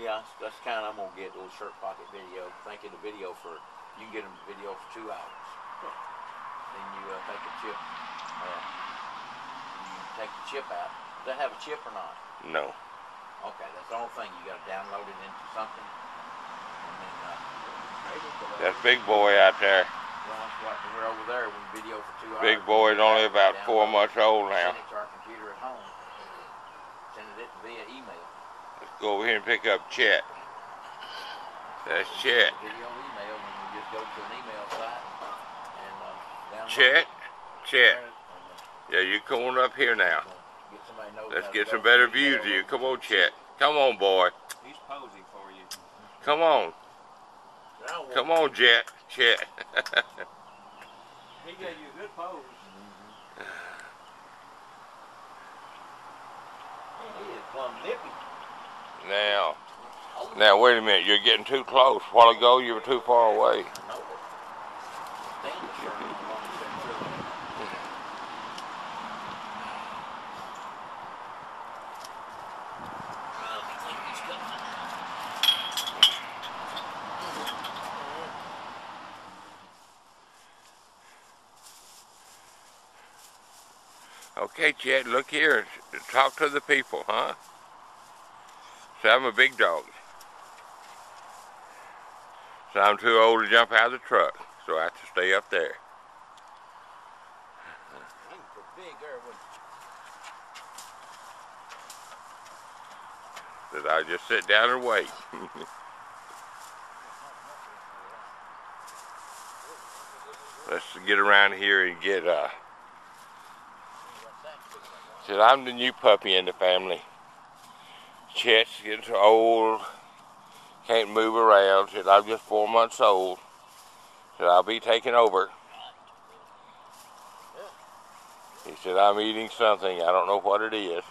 Yeah, that's the kind I'm gonna get. A little shirt pocket video. Thinking the video for you can get them video for 2 hours. Then you take the chip. You take the chip out. Does that have a chip or not? No. Okay, that's the only thing. You got to download it into something. And then, that's Big Boy out there. Well, we're over there with video for 2 hours. Big Boy's only about 4 months old now. Send it to our computer at home. Send it via email. Let's go over here and pick up Chet. That's Chet. Video email, and we just go to an email site and download Chet? it. Chet. Yeah, you come on up here now. Let's get some better views of you. Come on, Chet. Come on, boy. He's posing for you. Come on. Come on, Chet. He gave you a good pose. He is plumb nippy. Now, wait a minute. You're getting too close. A while ago, you were too far away. Okay, Chet, look here. Talk to the people, huh? So I'm a big dog. So I'm too old to jump out of the truck, so I have to stay up there. That I just sit down and wait. Let's get around here and get said I'm the new puppy in the family. Chet's getting so old, can't move around. Said I'm just 4 months old. Said I'll be taking over. He said I'm eating something. I don't know what it is.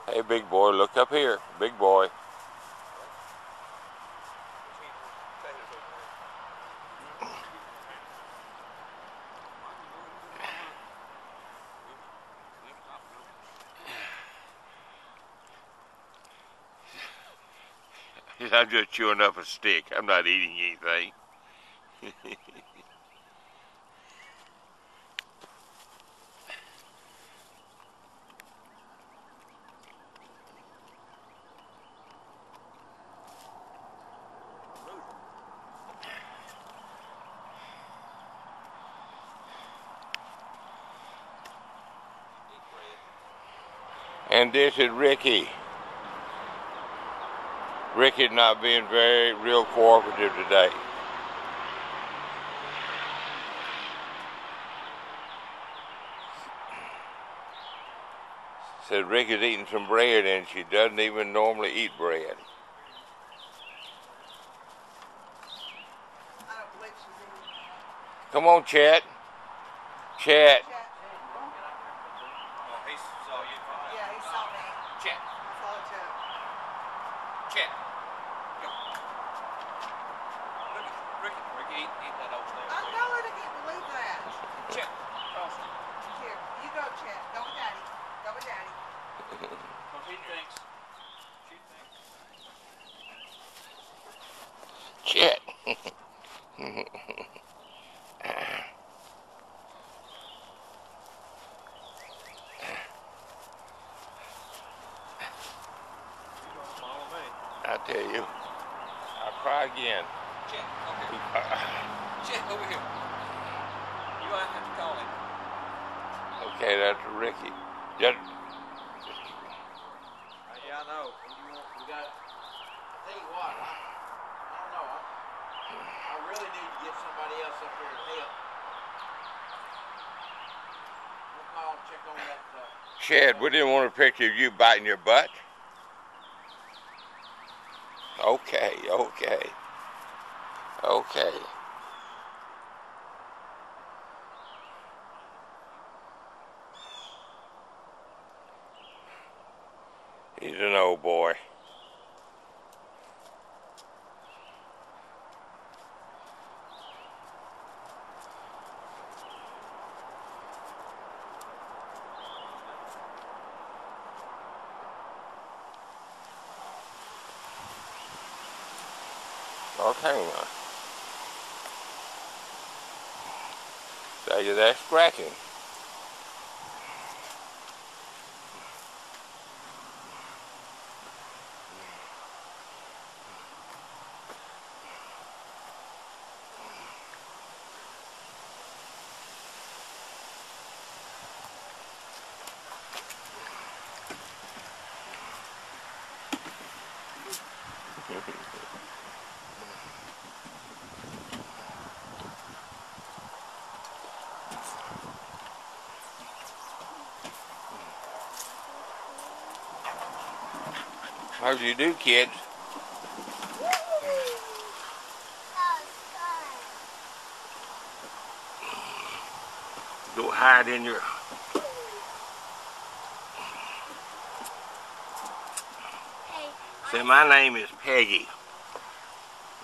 Hey, big boy, look up here. Big boy. I'm just chewing up a stick. I'm not eating anything. And this is Ricky. Ricky's not being real cooperative today. Said Ricky's eating some bread and she doesn't even normally eat bread. Come on, Chet. Chet. Chet. Go. Look at Ricky, eat that old thing. I know it, I can't believe that. Chet. Here, you go, Chet. Go with Daddy. Go with Daddy. She thinks. Chet. I tell you, I'll try again. Chet, over here. Chet, over here. You might have to call him. Okay, that's Ricky. Just yeah, I know. We got. I tell you what, I don't know. I really need to get somebody else up here to help. We'll call and check on that. Chad, we didn't want a picture of you biting your butt. Okay. He's an old boy. Okay, now. Tell you that scratching. How do you do, kids? Go hide in your... Say, my name is Peggy.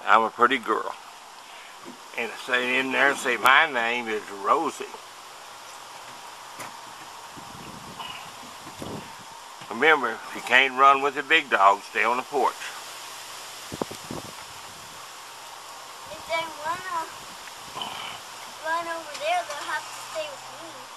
I'm a pretty girl. And say in there, say, my name is Rosie. Remember, if you can't run with the big dog, stay on the porch. If they wanna run over there, they'll have to stay with me.